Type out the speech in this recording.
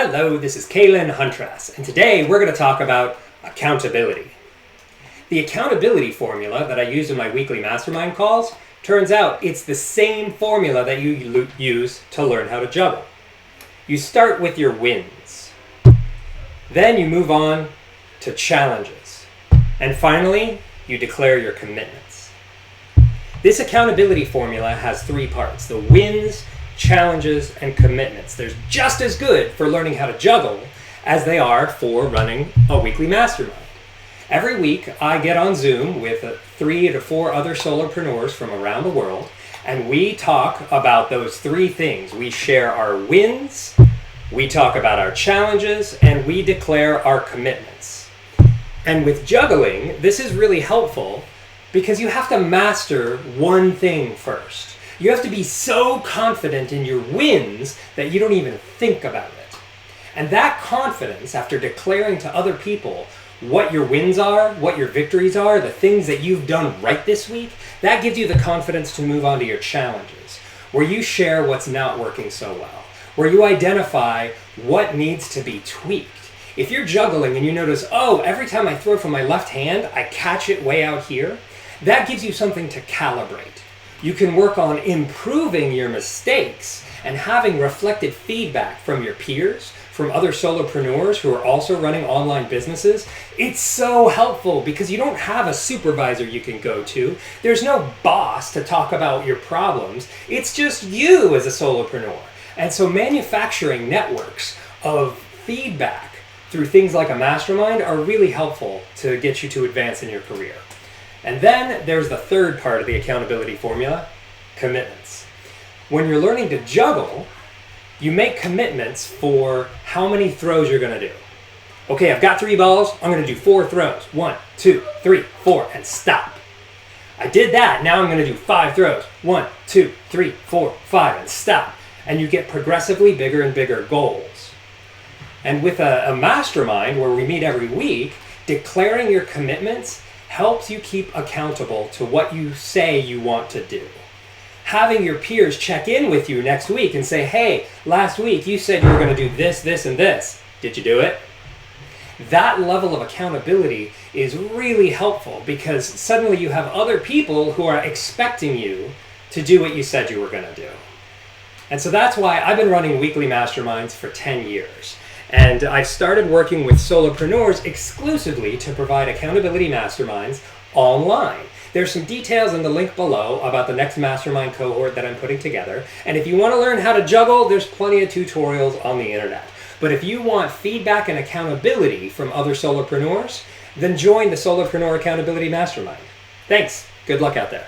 Hello, this is Kaylin Huntress, and today we're going to talk about accountability. The accountability formula that I use in my weekly mastermind calls, turns out it's the same formula that you use to learn how to juggle. You start with your wins. Then you move on to challenges. And finally, you declare your commitments. This accountability formula has three parts: the wins, challenges, and commitments. They're just as good for learning how to juggle as they are for running a weekly mastermind. Every week I get on Zoom with 3 to 4 other solopreneurs from around the world, and we talk about those three things. We share our wins, we talk about our challenges, and we declare our commitments. And with juggling, this is really helpful because you have to master one thing first. You have to be so confident in your wins that you don't even think about it. And that confidence, after declaring to other people what your wins are, what your victories are, the things that you've done right this week, that gives you the confidence to move on to your challenges, where you share what's not working so well, where you identify what needs to be tweaked. If you're juggling and you notice, oh, every time I throw from my left hand, I catch it way out here, that gives you something to calibrate. You can work on improving your mistakes and having reflected feedback from your peers, from other solopreneurs who are also running online businesses. It's so helpful because you don't have a supervisor you can go to. There's no boss to talk about your problems. It's just you as a solopreneur. And so manufacturing networks of feedback through things like a mastermind are really helpful to get you to advance in your career. And then there's the third part of the accountability formula, commitments. When you're learning to juggle, you make commitments for how many throws you're going to do. Okay, I've got 3 balls, I'm going to do 4 throws. 1, 2, 3, 4, and stop. I did that, now I'm going to do 5 throws. 1, 2, 3, 4, 5, and stop. And you get progressively bigger and bigger goals. And with a mastermind where we meet every week, declaring your commitments helps you keep accountable to what you say you want to do. Having your peers check in with you next week and say, hey, last week you said you were going to do this, this, and this. Did you do it? That level of accountability is really helpful because suddenly you have other people who are expecting you to do what you said you were going to do. And so that's why I've been running weekly masterminds for 10 years. And I started working with solopreneurs exclusively to provide accountability masterminds online. There's some details in the link below about the next mastermind cohort that I'm putting together. And if you want to learn how to juggle, there's plenty of tutorials on the internet. But if you want feedback and accountability from other solopreneurs, then join the Solopreneur Accountability Mastermind. Thanks. Good luck out there.